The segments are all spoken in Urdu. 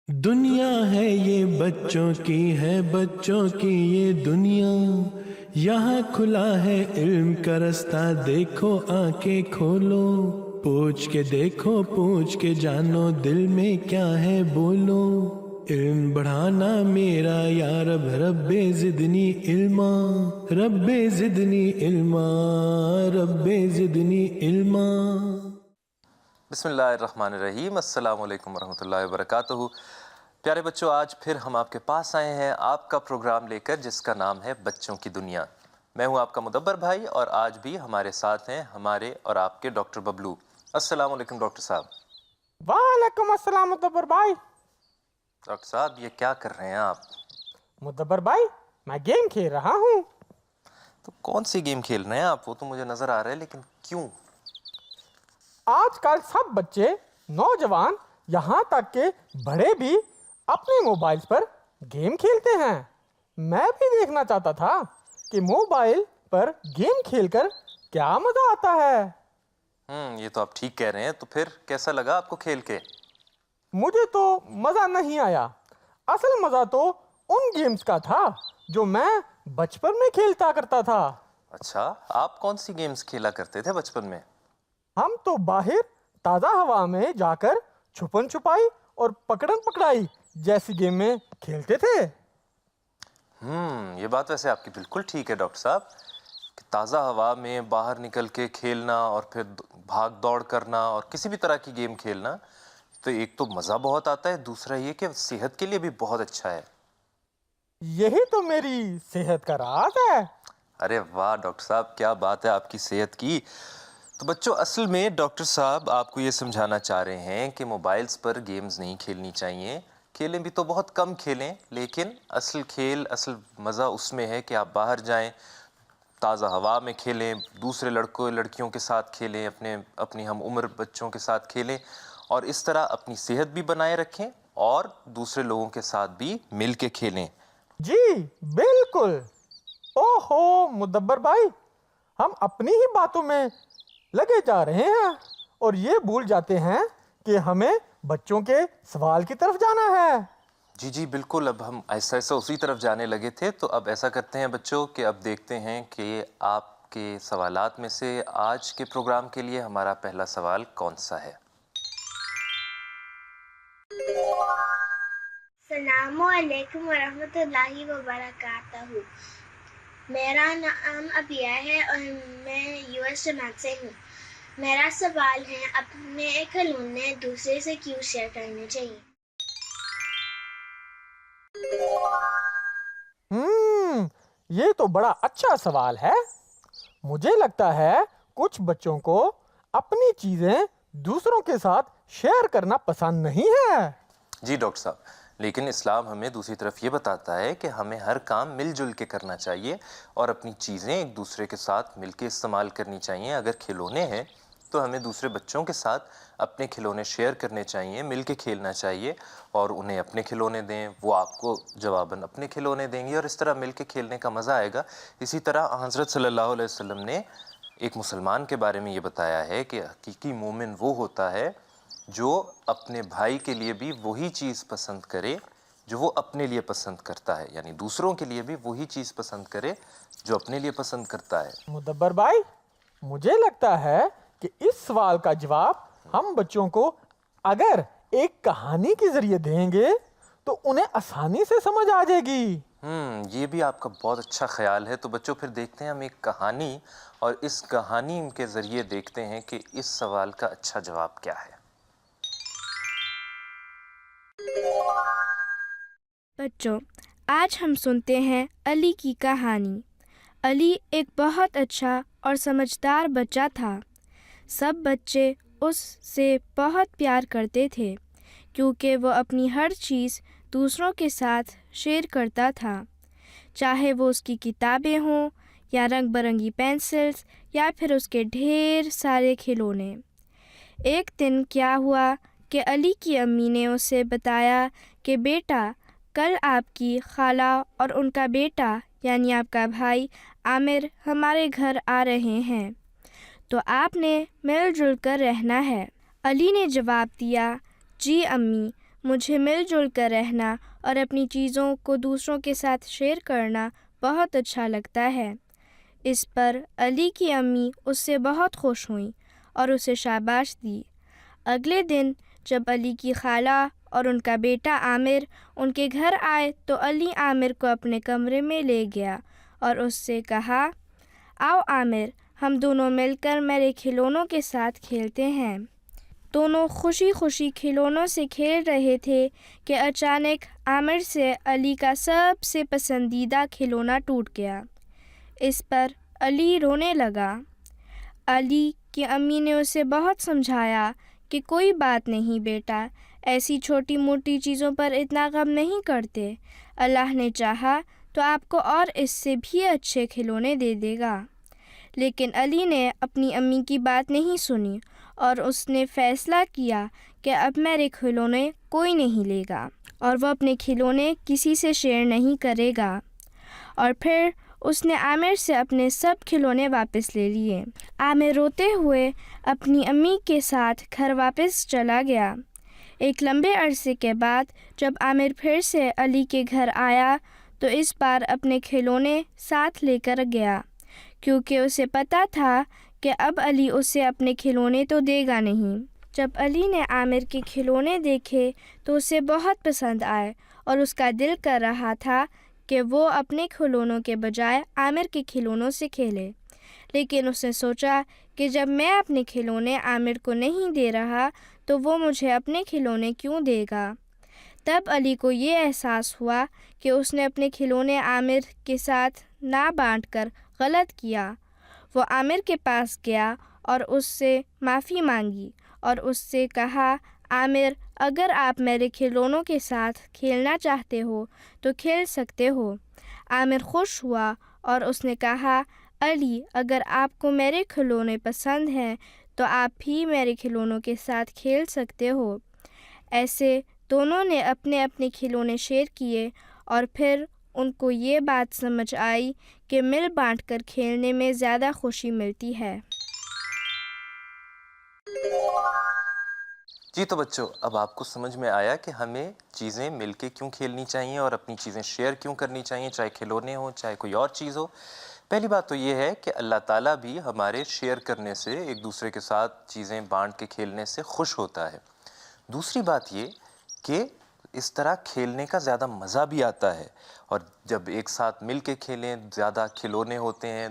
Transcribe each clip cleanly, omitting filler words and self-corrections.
دنیا ہے یہ بچوں کی ہے بچوں کی یہ دنیا، یہاں کھلا ہے علم کا رستہ، دیکھو آنکھیں کھولو، پوچھ کے دیکھو پوچھ کے جانو، دل میں کیا ہے بولو، علم بڑھانا میرا یا رب، رب زدنی علما، رب زدنی علما، رب زدنی علما۔ بسم اللہ الرحمن الرحیم۔ السلام علیکم ورحمۃ اللہ وبرکاتہ۔ پیارے بچوں، آج پھر ہم آپ کے پاس آئے ہیں آپ کا پروگرام لے کر، جس کا نام ہے بچوں کی دنیا۔ میں ہوں آپ کا مدبر بھائی، اور آج بھی ہمارے ساتھ ہیں ہمارے اور آپ کے ڈاکٹر ببلو۔ السلام علیکم ڈاکٹر صاحب۔ وعلیکم السلام مدبر بھائی۔ ڈاکٹر صاحب، یہ کیا کر رہے ہیں آپ؟ مدبر بھائی، میں گیم کھیل رہا ہوں۔ تو کون سی گیم کھیل رہے ہیں آپ؟ وہ تو مجھے نظر آ رہا ہے، لیکن کیوں؟ آج کل سب بچے، نوجوان، یہاں تک کہ بڑے بھی اپنے موبائلز پر گیم کھیلتے ہیں۔ میں بھی دیکھنا چاہتا تھا کہ موبائل پر گیم کھیل کر کیا مزہ آتا ہے۔ یہ تو آپ ٹھیک کہہ رہے ہیں۔ تو پھر کیسا لگا آپ کو کھیل کے؟ مجھے تو مزہ نہیں آیا۔ اصل مزہ تو ان گیمز کا تھا جو میں بچپن میں کھیلتا کرتا تھا۔ اچھا، آپ کون سی گیمز کھیلا کرتے تھے بچپن میں؟ ہم تو باہر تازہ ہوا میں جا کر چھپن چھپائی اور پکڑن پکڑائی جیسی گیم میں کھیلتے تھے۔ یہ بات ویسے آپ کی بالکل ٹھیک ہے ڈاکٹر صاحب، کہ تازہ ہوا میں باہر نکل کے کھیلنا اور پھر بھاگ دوڑ کرنا اور کسی بھی طرح کی گیم کھیلنا، تو ایک تو مزہ بہت آتا ہے، دوسرا یہ کہ صحت کے لیے بھی بہت اچھا ہے۔ یہی تو میری صحت کا راز ہے۔ ارے واہ ڈاکٹر صاحب، کیا بات ہے آپ کی صحت کی۔ تو بچوں، اصل میں ڈاکٹر صاحب آپ کو یہ سمجھانا چاہ رہے ہیں کہ موبائلز پر گیمز نہیں کھیلنی چاہیے۔ کھیلیں بھی تو بہت کم کھیلیں، لیکن اصل مزہ اس میں ہے کہ آپ باہر جائیں، تازہ ہوا میں کھیلیں، دوسرے لڑکوں لڑکیوں کے ساتھ کھیلیں، اپنی ہم عمر بچوں کے ساتھ کھیلیں، اور اس طرح اپنی صحت بھی بنائے رکھیں اور دوسرے لوگوں کے ساتھ بھی مل کے کھیلیں۔ جی بالکل۔ اوہو مدبر بھائی، ہم اپنی ہی باتوں میں لگے جا رہے ہیں اور یہ بھول جاتے ہیں کہ ہمیں بچوں کے سوال کی طرف جانا ہے۔ جی بالکل، اب ہم ایسا اسی طرف جانے لگے تھے، تو اب ایسا کرتے ہیں بچوں کہ اب دیکھتے ہیں کہ آپ کے سوالات میں سے آج کے پروگرام کے لیے ہمارا پہلا سوال کون سا ہے۔ السلام علیکم ورحمۃ اللہ وبرکاتہ۔ میرا نام ابیہ ہے اور میں یو ایس جماعت سے ہوں۔ میرا سوال ہے، اپنے کھلونے دوسرے سے کیوں شیئر کرنے چاہیے؟ یہ تو بڑا اچھا سوال ہے۔ مجھے لگتا ہے کچھ بچوں کو اپنی چیزیں دوسروں کے ساتھ شیئر کرنا پسند نہیں ہے۔ جی ڈاکٹر صاحب، لیکن اسلام ہمیں دوسری طرف یہ بتاتا ہے کہ ہمیں ہر کام مل جل کے کرنا چاہیے اور اپنی چیزیں ایک دوسرے کے ساتھ مل کے استعمال کرنی چاہیے۔ اگر کھلونے ہیں تو ہمیں دوسرے بچوں کے ساتھ اپنے کھلونے شیئر کرنے چاہیے، مل کے کھیلنا چاہیے، اور انہیں اپنے کھلونے دیں، وہ آپ کو جواباً اپنے کھلونے دیں گے، اور اس طرح مل کے کھیلنے کا مزہ آئے گا۔ اسی طرح حضرت صلی اللہ علیہ وسلم نے ایک مسلمان کے بارے میں یہ بتایا ہے کہ حقیقی مومن وہ ہوتا ہے جو اپنے بھائی کے لیے بھی وہی چیز پسند کرے جو وہ اپنے لیے پسند کرتا ہے، یعنی دوسروں کے لیے بھی وہی چیز پسند کرے جو اپنے لیے پسند کرتا ہے۔ مدبر بھائی، مجھے لگتا ہے کہ اس سوال کا جواب ہم بچوں کو اگر ایک کہانی کے ذریعے دیں گے تو انہیں آسانی سے سمجھ آ جائے گی۔ یہ بھی آپ کا بہت اچھا خیال ہے۔ تو بچوں، پھر دیکھتے ہیں ہم ایک کہانی، اور اس کہانی کے ذریعے دیکھتے ہیں کہ اس سوال کا اچھا جواب کیا ہے۔ بچوں، آج ہم سنتے ہیں علی کی کہانی۔ علی ایک بہت اچھا اور سمجھدار بچہ تھا۔ سب بچے اس سے بہت پیار کرتے تھے کیونکہ وہ اپنی ہر چیز دوسروں کے ساتھ شیئر کرتا تھا، چاہے وہ اس کی کتابیں ہوں یا رنگ برنگی پینسلز یا پھر اس کے ڈھیر سارے کھلونے۔ ایک دن کیا ہوا کہ علی کی امی نے اسے بتایا کہ بیٹا، کل آپ کی خالہ اور ان کا بیٹا یعنی آپ کا بھائی عامر ہمارے گھر آ رہے ہیں، تو آپ نے مل جل کر رہنا ہے۔ علی نے جواب دیا، جی امی، مجھے مل جل کر رہنا اور اپنی چیزوں کو دوسروں کے ساتھ شیئر کرنا بہت اچھا لگتا ہے۔ اس پر علی کی امی اس سے بہت خوش ہوئیں اور اسے شاباش دی۔ اگلے دن جب علی کی خالہ اور ان کا بیٹا عامر ان کے گھر آئے تو علی عامر کو اپنے کمرے میں لے گیا اور اس سے کہا، آؤ عامر، ہم دونوں مل کر میرے کھلونوں کے ساتھ کھیلتے ہیں۔ دونوں خوشی خوشی کھلونوں سے کھیل رہے تھے کہ اچانک عامر سے علی کا سب سے پسندیدہ کھلونا ٹوٹ گیا۔ اس پر علی رونے لگا۔ علی کی امی نے اسے بہت سمجھایا کہ کوئی بات نہیں بیٹا، ایسی چھوٹی موٹی چیزوں پر اتنا غم نہیں کرتے، اللہ نے چاہا تو آپ کو اور اس سے بھی اچھے کھلونے دے دے گا۔ لیکن علی نے اپنی امی کی بات نہیں سنی اور اس نے فیصلہ کیا کہ اب میرے کھلونے کوئی نہیں لے گا اور وہ اپنے کھلونے کسی سے شیئر نہیں کرے گا۔ اور پھر اس نے عامر سے اپنے سب کھلونے واپس لے لیے۔ عامر روتے ہوئے اپنی امی کے ساتھ گھر واپس چلا گیا۔ ایک لمبے عرصے کے بعد جب عامر پھر سے علی کے گھر آیا تو اس بار اپنے کھلونے ساتھ لے کر گیا، کیونکہ اسے پتہ تھا کہ اب علی اسے اپنے کھلونے تو دے گا نہیں۔ جب علی نے عامر کے کھلونے دیکھے تو اسے بہت پسند آئے اور اس کا دل کر رہا تھا کہ وہ اپنے کھلونوں کے بجائے عامر کے کھلونوں سے کھیلے، لیکن اس نے سوچا کہ جب میں اپنے کھلونے عامر کو نہیں دے رہا تو وہ مجھے اپنے کھلونے کیوں دے گا؟ تب علی کو یہ احساس ہوا کہ اس نے اپنے کھلونے عامر کے ساتھ نہ بانٹ کر غلط کیا۔ وہ عامر کے پاس گیا اور اس سے معافی مانگی اور اس سے کہا، عامر، اگر آپ میرے کھلونوں کے ساتھ کھیلنا چاہتے ہو تو کھیل سکتے ہو۔ عامر خوش ہوا اور اس نے کہا، علی، اگر آپ کو میرے کھلونے پسند ہیں تو آپ بھی میرے کھلونوں کے ساتھ کھیل سکتے ہو۔ ایسے دونوں نے اپنے اپنے کھلونے شیئر کیے اور پھر ان کو یہ بات سمجھ آئی کہ مل بانٹ کر کھیلنے میں زیادہ خوشی ملتی ہے۔ جی تو بچوں، اب آپ کو سمجھ میں آیا کہ ہمیں چیزیں مل کے کیوں کھیلنی چاہیے اور اپنی چیزیں شیئر کیوں کرنی چاہیے، چاہے کھلونے ہوں چاہے کوئی اور چیز ہو۔ پہلی بات تو یہ ہے کہ اللہ تعالیٰ بھی ہمارے شیئر کرنے سے، ایک دوسرے کے ساتھ چیزیں بانٹ کے کھیلنے سے خوش ہوتا ہے۔ دوسری بات یہ کہ اس طرح کھیلنے کا زیادہ مزہ بھی آتا ہے، اور جب ایک ساتھ مل کے کھیلیں، زیادہ کھلونے ہوتے ہیں،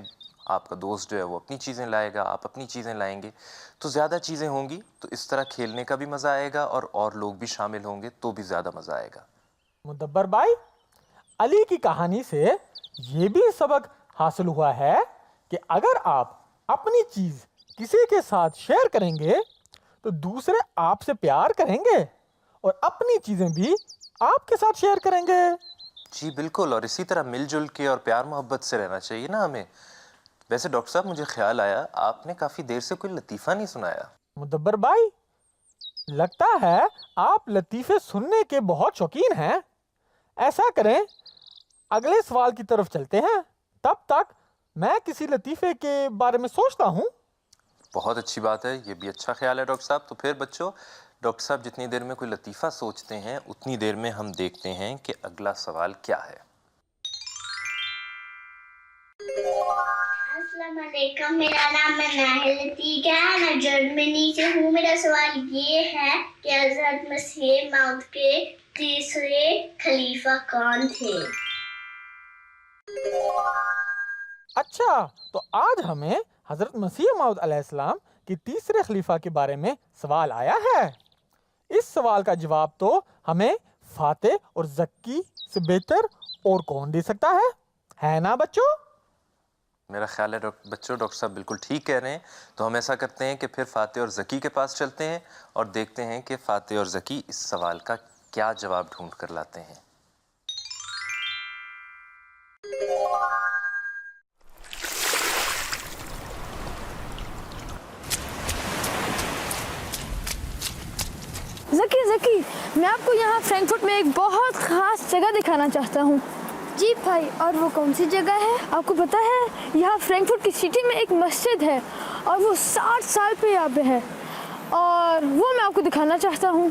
آپ کا دوست جو ہے وہ اپنی چیزیں لائے گا، آپ اپنی چیزیں لائیں گے، تو زیادہ چیزیں ہوں گی تو اس طرح کھیلنے کا بھی مزہ آئے گا، اور لوگ بھی شامل ہوں گے تو بھی زیادہ مزہ آئے گا۔ مدبر بھائی، علی کی کہانی سے یہ بھی سبق حاصل ہوا ہے کہ اگر آپ اپنی چیز کسی کے ساتھ شیئر کریں گے تو دوسرے آپ سے پیار کریں گے اور اپنی چیزیں بھی آپ کے ساتھ شیئر کریں گے۔ جی بالکل، اور اسی طرح مل جل کے اور پیار محبت سے رہنا چاہیے نا ہمیں۔ ویسے ڈاکٹر صاحب، مجھے خیال آیا آپ نے کافی دیر سے کوئی لطیفہ نہیں سنایا۔ مدبر بھائی، لگتا ہے آپ لطیفے سننے کے بہت شوقین ہیں۔ ایسا کریں، اگلے سوال کی طرف چلتے ہیں، تب تک میں کسی لطیفے کے بارے میں سوچتا ہوں۔ بہت اچھی بات ہے، یہ بھی اچھا خیال ہے ڈاکٹر صاحب۔ تو پھر بچوں، ڈاکٹر صاحب جتنی دیر میں کوئی لطیفہ سوچتے ہیں اتنی دیر میں ہم دیکھتے ہیں کہ اگلا سوال کیا ہے۔ السلام علیکم، میرا نام ہے ناہل عتیق ہے، میں جرمنی سے ہوں۔ میرا سوال یہ ہے کہ حضرت مسیح موعود کے تیسرے خلیفہ کون تھے؟ اچھا، تو آج ہمیں حضرت مسیح موعود علیہ السلام کی تیسرے خلیفہ کے بارے میں سوال آیا ہے۔ اس سوال کا جواب تو ہمیں فاتح اور زکی سے بہتر اور کون دے سکتا ہے نا بچوں؟ میرا خیال ہے بچوں ڈاکٹر صاحب بالکل ٹھیک کہہ رہے ہیں۔ تو ہم ایسا کرتے ہیں کہ پھر فاتح اور زکی کے پاس چلتے ہیں اور دیکھتے ہیں کہ فاتح اور زکی اس سوال کا کیا جواب ڈھونڈ کر لاتے ہیں۔ زکی، میں آپ کو یہاں فرینکفرٹ میں ایک بہت خاص جگہ دکھانا چاہتا ہوں۔ جی بھائی، اور وہ کون سی جگہ ہے؟ آپ کو پتہ ہے یہاں فرینکفرٹ کی سٹی میں ایک مسجد ہے اور وہ 60 سال پہ یہاں پہ ہے، اور وہ میں آپ کو دکھانا چاہتا ہوں۔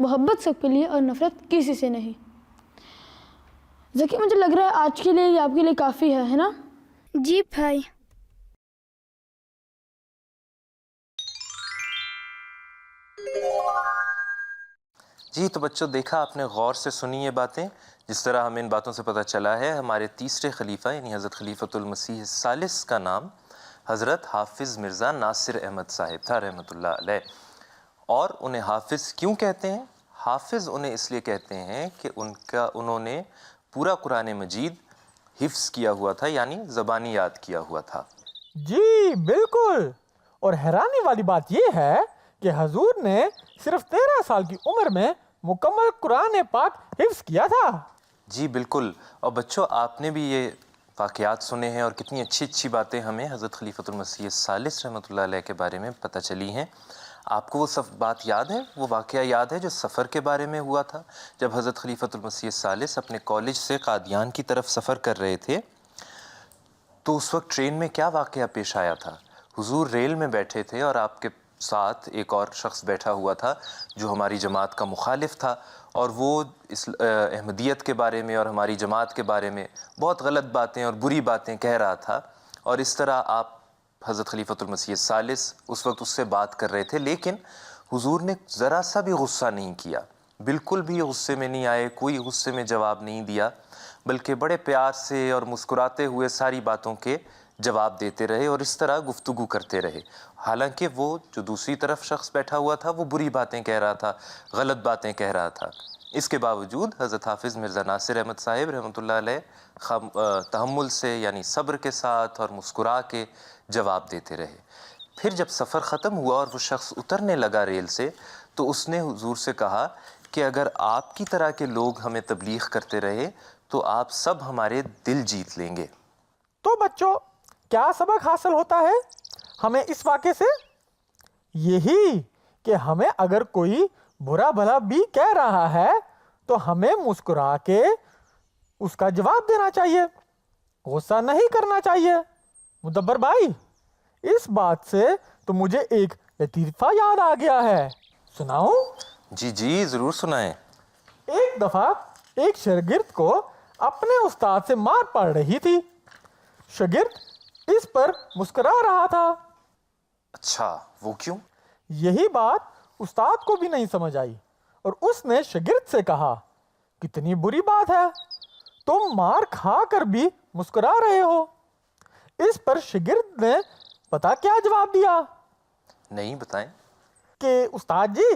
محبت سب کے لیے اور نفرت کسی سے نہیں۔ ذکی، مجھے لگ رہا ہے آج کے لیے یہ آپ کے لیے کافی ہے نا؟ جی بھائی۔ جی تو بچوں، دیکھا آپ نے، غور سے سنی یہ باتیں۔ جس طرح ہمیں ان باتوں سے پتہ چلا ہے ہمارے تیسرے خلیفہ یعنی حضرت خلیفۃ المسیح الثالث کا نام حضرت حافظ مرزا ناصر احمد صاحب تھا رحمۃ اللہ علیہ۔ اور انہیں حافظ کیوں کہتے ہیں؟ حافظ انہیں اس لیے کہتے ہیں کہ انہوں نے پورا قرآن مجید حفظ کیا ہوا تھا، یعنی زبانی یاد کیا ہوا تھا۔ جی بالکل، اور حیرانی والی بات یہ ہے کہ حضور نے صرف 13 سال کی عمر میں مکمل قرآن پاک حفظ کیا تھا۔ جی بالکل، اور بچوں آپ نے بھی یہ واقعات سنے ہیں، اور کتنی اچھی اچھی باتیں ہمیں حضرت خلیفۃ المسیح الثالث رحمۃ اللہ علیہ کے بارے میں پتہ چلی ہیں۔ آپ کو وہ بات یاد ہے، وہ واقعہ یاد ہے جو سفر کے بارے میں ہوا تھا؟ جب حضرت خلیفۃ المسیح الثالث اپنے کالج سے قادیان کی طرف سفر کر رہے تھے تو اس وقت ٹرین میں کیا واقعہ پیش آیا تھا؟ حضور ریل میں بیٹھے تھے اور آپ کے ساتھ ایک اور شخص بیٹھا ہوا تھا جو ہماری جماعت کا مخالف تھا، اور وہ احمدیت کے بارے میں اور ہماری جماعت کے بارے میں بہت غلط باتیں اور بری باتیں کہہ رہا تھا۔ اور اس طرح آپ حضرت خلیفۃ المسیح الثالث اس وقت اس سے بات کر رہے تھے، لیکن حضور نے ذرا سا بھی غصہ نہیں کیا، بالکل بھی غصے میں نہیں آئے، کوئی غصے میں جواب نہیں دیا، بلکہ بڑے پیار سے اور مسکراتے ہوئے ساری باتوں کے جواب دیتے رہے اور اس طرح گفتگو کرتے رہے۔ حالانکہ وہ جو دوسری طرف شخص بیٹھا ہوا تھا وہ بری باتیں کہہ رہا تھا، غلط باتیں کہہ رہا تھا، اس کے باوجود حضرت حافظ مرزا ناصر احمد صاحب رحمۃ اللہ علیہ تحمل سے یعنی صبر کے ساتھ اور مسکرا کے جواب دیتے رہے۔ پھر جب سفر ختم ہوا اور وہ شخص اترنے لگا ریل سے تو اس نے حضور سے کہا کہ اگر آپ کی طرح کے لوگ ہمیں تبلیغ کرتے رہے تو آپ سب ہمارے دل جیت لیں گے۔ تو بچوں، کیا سبق حاصل ہوتا ہے ہمیں اس واقعے سے؟ یہی کہ ہمیں اگر کوئی برا بھلا بھی کہہ رہا ہے تو ہمیں مسکرا کے اس کا جواب دینا چاہیے، غصہ نہیں کرنا چاہیے۔ مدبر بھائی، اس بات سے تو مجھے ایک لطیفہ یاد آ گیا ہے، سناؤں؟ جی جی ضرور سنائیں۔ ایک دفعہ ایک شاگرد کو اپنے استاد سے مار پڑ رہی تھی، شاگرد اس پر مسکرا رہا تھا۔ اچھا، وہ کیوں؟ یہی بات استاد کو بھی نہیں سمجھ آئی اور اس نے شاگرد سے کہا، کتنی بری بات ہے، تم مار کھا کر بھی مسکرا رہے ہو۔ اس پر شاگرد نے پتا کیا جواب دیا؟ نہیں، بتائیں۔ کہ استاد جی،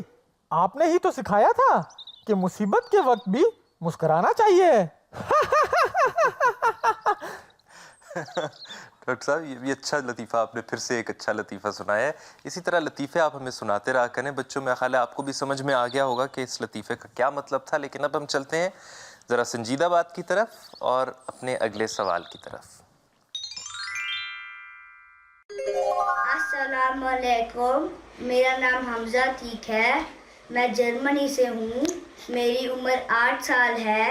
آپ نے ہی تو سکھایا تھا کہ مصیبت کے وقت بھی مسکرانا چاہیے۔ ڈاکٹر صاحب، یہ بھی اچھا لطیفہ آپ نے پھر سے ایک اچھا لطیفہ سنایا ہے۔ اسی طرح لطیفے آپ ہمیں سناتے رہا کریں بچوں، میں خیال ہے آپ کو بھی سمجھ میں آ گیا ہوگا کہ اس لطیفے کا کیا مطلب تھا۔ لیکن اب ہم چلتے ہیں ذرا سنجیدہ بات کی طرف اور اپنے اگلے سوال کی طرف۔ السلام علیکم، میرا نام حمزہ ٹھیک ہے، میں جرمنی سے ہوں، میری عمر 8 سال ہے۔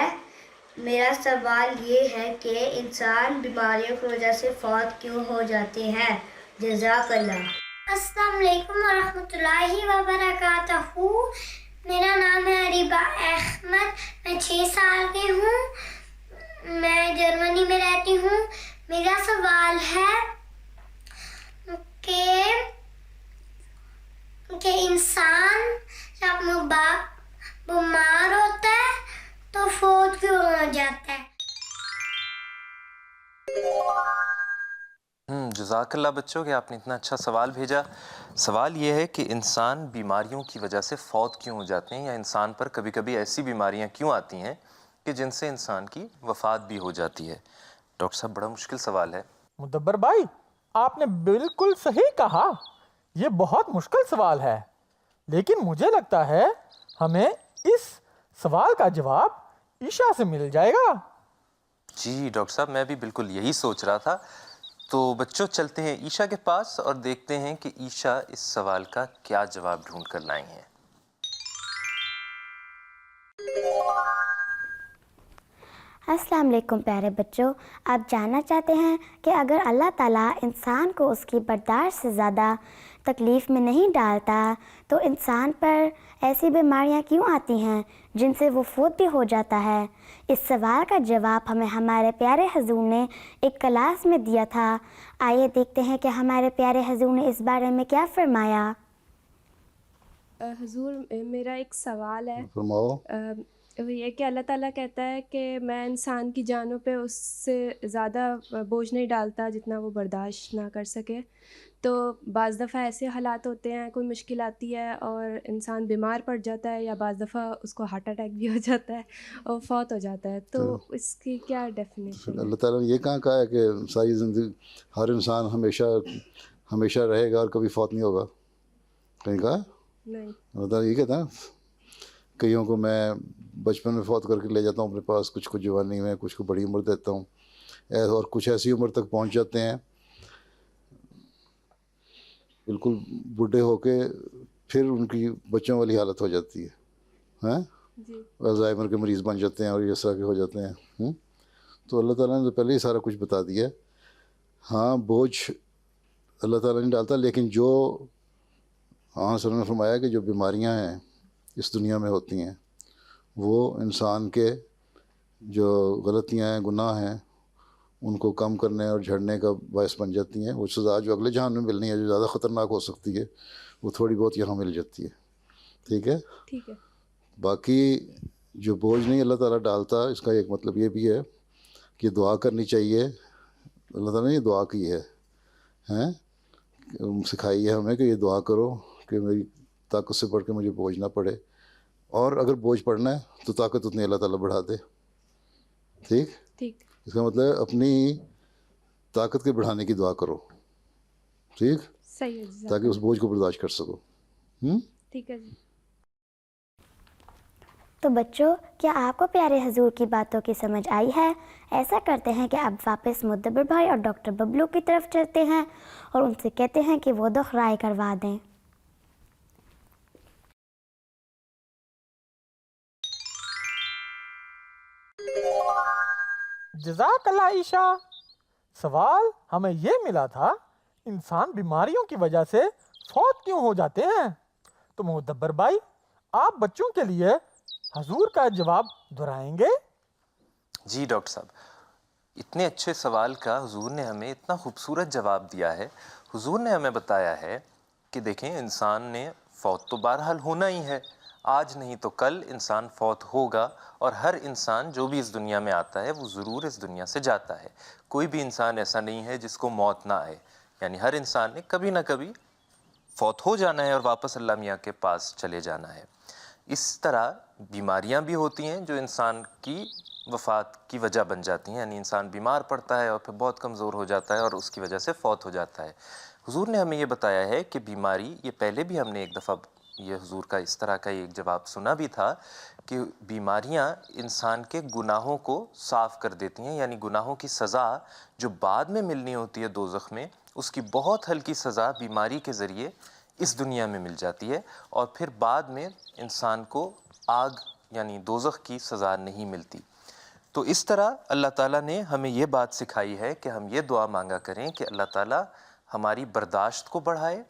میرا سوال یہ ہے کہ انسان بیماریوں کی وجہ سے فوت کیوں ہو جاتے ہیں؟ جزاک اللہ۔ السلام علیکم ورحمۃ اللہ وبرکاتہ۔ میرا نام ہے عریبہ احمد، میں 6 سال کی ہوں، میں جرمنی میں رہتی ہوں۔ میرا سوال ہے کہ انسان جب بیمار ہوتا ہے تو فوت کیوں ہو جاتا ہے؟ جزاک اللہ بچوں کہ آپ نے اتنا اچھا سوال بھیجا۔ سوال یہ ہے کہ انسان بیماریوں کی وجہ سے فوت کیوں ہو جاتے ہیں، یا انسان پر کبھی کبھی ایسی بیماریاں کیوں آتی ہیں کہ جن سے انسان کی وفات بھی ہو جاتی ہے۔ ڈاکٹر صاحب، بڑا مشکل سوال ہے۔ مدبر بھائی، آپ نے بالکل صحیح کہا، یہ بہت مشکل سوال ہے، لیکن مجھے لگتا ہے ہمیں اس سوال کا جواب عیشا سے مل جائے گا۔ جی ڈاکٹر صاحب، میں بھی بالکل یہی سوچ رہا تھا۔ تو بچوں چلتے ہیں عیشا کے پاس اور دیکھتے ہیں کہ عیشا اس سوال کا کیا جواب ڈھونڈ کر لائی ہیں۔ السلام علیکم پیارے بچوں، آپ جاننا چاہتے ہیں کہ اگر اللہ تعالیٰ انسان کو اس کی برداشت سے زیادہ تکلیف میں نہیں ڈالتا تو انسان پر ایسی بیماریاں کیوں آتی ہیں جن سے وہ فوت بھی ہو جاتا ہے؟ اس سوال کا جواب ہمیں ہمارے پیارے حضور نے ایک کلاس میں دیا تھا. آئیے دیکھتے ہیں کہ ہمارے پیارے حضور نے اس بارے میں کیا فرمایا. حضور میرا ایک سوال ہے. فرماؤ. وہ یہ کہ اللہ تعالیٰ کہتا ہے کہ میں انسان کی جانوں پہ اس سے زیادہ بوجھ نہیں ڈالتا جتنا وہ برداشت نہ کر سکے. تو بعض دفعہ ایسے حالات ہوتے ہیں، کوئی مشکل آتی ہے اور انسان بیمار پڑ جاتا ہے، یا بعض دفعہ اس کو ہارٹ اٹیک بھی ہو جاتا ہے اور فوت ہو جاتا ہے. تو اس کی کیا ڈیفینیشن؟ اللہ تعالیٰ نے یہ کہا ہے کہ ساری زندگی ہر انسان ہمیشہ رہے گا اور کبھی فوت نہیں ہوگا؟ کہیں کہا نہیں. اللہ تعالیٰ یہ کہتا ہے کئیوں کو میں بچپن میں فوت کر کے لے جاتا ہوں اپنے پاس، کچھ کو جوانی میں، کچھ کو بڑی عمر دیتا ہوں، اور کچھ ایسی عمر تک پہنچ جاتے ہیں بالکل بوڑھے ہو کے پھر ان کی بچوں والی حالت ہو جاتی ہے، ہاں الزائمر کے مریض بن جاتے ہیں اور اس طرح کے ہو جاتے ہیں. تو اللہ تعالیٰ نے تو پہلے ہی سارا کچھ بتا دیا. ہاں بوجھ اللہ تعالیٰ نے ڈالتا، لیکن جو ہاں سر نے فرمایا کہ جو بیماریاں ہیں اس دنیا میں ہوتی ہیں وہ انسان کے جو غلطیاں ہیں، گناہ ہیں، ان کو کم کرنے اور جھڑنے کا باعث بن جاتی ہیں. وہ سزا جو اگلے جہان میں ملنی ہے، جو زیادہ خطرناک ہو سکتی ہے، وہ تھوڑی بہت یہاں مل جاتی ہے. ٹھیک ہے. ٹھیک ہے. باقی جو بوجھ نہیں اللہ تعالیٰ ڈالتا، اس کا ایک مطلب یہ بھی ہے کہ دعا کرنی چاہیے. اللہ تعالیٰ نے یہ دعا کی ہے، سکھائی ہے ہمیں کہ یہ دعا کرو کہ میری طاقت سے بڑھ کے مجھے بوجھ نہ پڑے، اور اگر بوجھ پڑنا ہے تو طاقت اتنی اللہ تعالیٰ بڑھا دے. ٹھیک. ٹھیک. اس کا مطلب ہے اپنی طاقت کے بڑھانے کی دعا کرو. ٹھیک. صحیح ہے. تاکہ اس بوجھ کو برداشت کر سکو. ٹھیک ہے جی. تو بچوں، کیا آپ کو پیارے حضور کی باتوں کی سمجھ آئی ہے؟ ایسا کرتے ہیں کہ اب واپس مدبر بھائی اور ڈاکٹر ببلو کی طرف چلتے ہیں اور ان سے کہتے ہیں کہ وہ دہرائی کروا دیں. جزاک اللہ عائشہ. سوال ہمیں یہ ملا تھا، انسان بیماریوں کی وجہ سے فوت کیوں ہو جاتے ہیں؟ تو مدبر بھائی، آپ بچوں کے لیے حضور کا جواب دہرائیں گے؟ جی ڈاکٹر صاحب، اتنے اچھے سوال کا حضور نے ہمیں اتنا خوبصورت جواب دیا ہے. حضور نے ہمیں بتایا ہے کہ دیکھیں انسان نے فوت تو بہرحال ہونا ہی ہے، آج نہیں تو کل انسان فوت ہوگا، اور ہر انسان جو بھی اس دنیا میں آتا ہے وہ ضرور اس دنیا سے جاتا ہے. کوئی بھی انسان ایسا نہیں ہے جس کو موت نہ آئے، یعنی ہر انسان نے کبھی نہ کبھی فوت ہو جانا ہے اور واپس اللہ میاں کے پاس چلے جانا ہے. اس طرح بیماریاں بھی ہوتی ہیں جو انسان کی وفات کی وجہ بن جاتی ہیں، یعنی انسان بیمار پڑتا ہے اور پھر بہت کمزور ہو جاتا ہے اور اس کی وجہ سے فوت ہو جاتا ہے. حضور نے ہمیں یہ بتایا ہے کہ بیماری، یہ پہلے بھی ہم نے ایک دفعہ یہ حضور کا اس طرح کا ایک جواب سنا بھی تھا کہ بیماریاں انسان کے گناہوں کو صاف کر دیتی ہیں، یعنی گناہوں کی سزا جو بعد میں ملنی ہوتی ہے دوزخ میں، اس کی بہت ہلکی سزا بیماری کے ذریعے اس دنیا میں مل جاتی ہے، اور پھر بعد میں انسان کو آگ یعنی دوزخ کی سزا نہیں ملتی. تو اس طرح اللہ تعالیٰ نے ہمیں یہ بات سکھائی ہے کہ ہم یہ دعا مانگا کریں کہ اللہ تعالیٰ ہماری برداشت کو بڑھائے،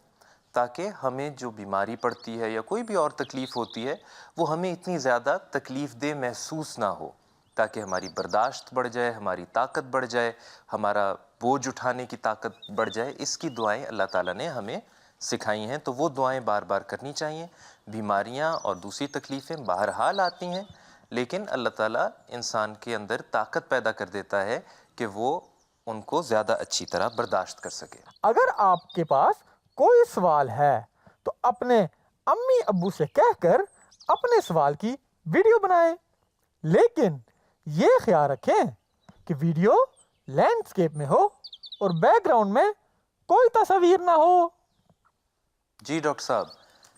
تاکہ ہمیں جو بیماری پڑتی ہے یا کوئی بھی اور تکلیف ہوتی ہے وہ ہمیں اتنی زیادہ تکلیف دہ محسوس نہ ہو، تاکہ ہماری برداشت بڑھ جائے، ہماری طاقت بڑھ جائے، ہمارا بوجھ اٹھانے کی طاقت بڑھ جائے. اس کی دعائیں اللہ تعالیٰ نے ہمیں سکھائی ہیں، تو وہ دعائیں بار بار کرنی چاہیے. بیماریاں اور دوسری تکلیفیں بہرحال آتی ہیں، لیکن اللہ تعالیٰ انسان کے اندر طاقت پیدا کر دیتا ہے کہ وہ ان کو زیادہ اچھی طرح برداشت کر سکے. اگر آپ کے پاس کوئی سوال ہے تو اپنے امی ابو سے کہہ کر اپنے سوال کی ویڈیو بنائیں، لیکن یہ خیال رکھیں کہ ویڈیو لینڈسکیپ میں ہو اور بیک گراؤنڈ میں کوئی تصویر نہ ہو. جی ڈاکٹر صاحب،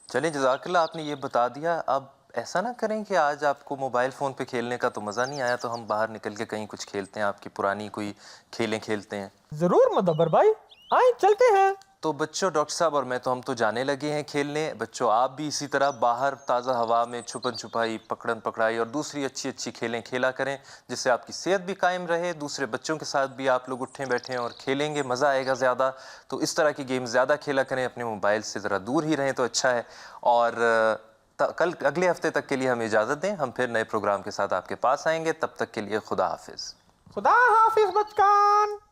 چلیں جزاک اللہ، آپ نے یہ بتا دیا. اب ایسا نہ کریں کہ آج آپ کو موبائل فون پہ کھیلنے کا تو مزہ نہیں آیا، تو ہم باہر نکل کے کہیں کچھ کھیلتے ہیں، آپ کی پرانی کوئی کھیلیں کھیلتے ہیں. ضرور مدبر بھائی، آئیں چلتے ہیں. تو بچوں ڈاکٹر صاحب اور میں تو ہم تو جانے لگے ہیں کھیلنے. بچوں آپ بھی اسی طرح باہر تازہ ہوا میں چھپن چھپائی, پکڑن پکڑائی اور دوسری اچھی اچھی کھیلیں کھیلا کریں, جس سے آپ کی صحت بھی قائم رہے. دوسرے بچوں کے ساتھ بھی آپ لوگ اٹھیں بیٹھیں اور کھیلیں گے, مزہ آئے گا زیادہ. تو اس طرح کی گیم زیادہ کھیلا کریں, اپنے موبائل سے ذرا دور ہی رہیں تو اچھا ہے. اور اگلے ہفتے تک کے لیے ہمیں اجازت دیں, ہم پھر نئے پروگرام کے ساتھ آپ کے پاس آئیں گے. تب تک کے لیے خدا حافظ. خدا حافظ بچکان.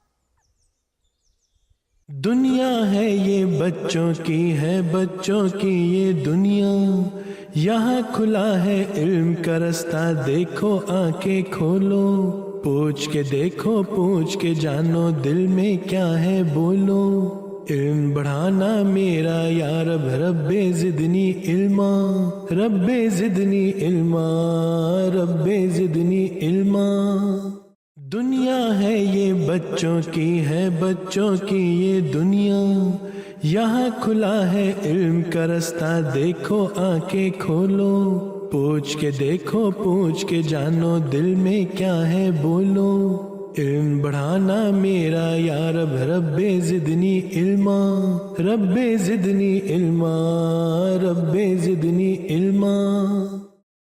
دنیا ہے یہ بچوں کی ہے, بچوں کی یہ دنیا, یہاں کھلا ہے علم کا رستہ, دیکھو آنکھیں کھولو, پوچھ کے دیکھو, پوچھ کے جانو, دل میں کیا ہے بولو. علم بڑھانا میرا یا رب, رب زدنی علما, رب زدنی علما, رب زدنی علما. دنیا ہے یہ بچوں کی ہے, بچوں کی یہ دنیا, یہاں کھلا ہے علم کا رستہ, دیکھو آنکھیں کھولو, پوچھ کے دیکھو, پوچھ کے جانو, دل میں کیا ہے بولو. علم بڑھانا میرا یا رب, رب زدنی علما, رب زدنی علما, رب زدنی علما.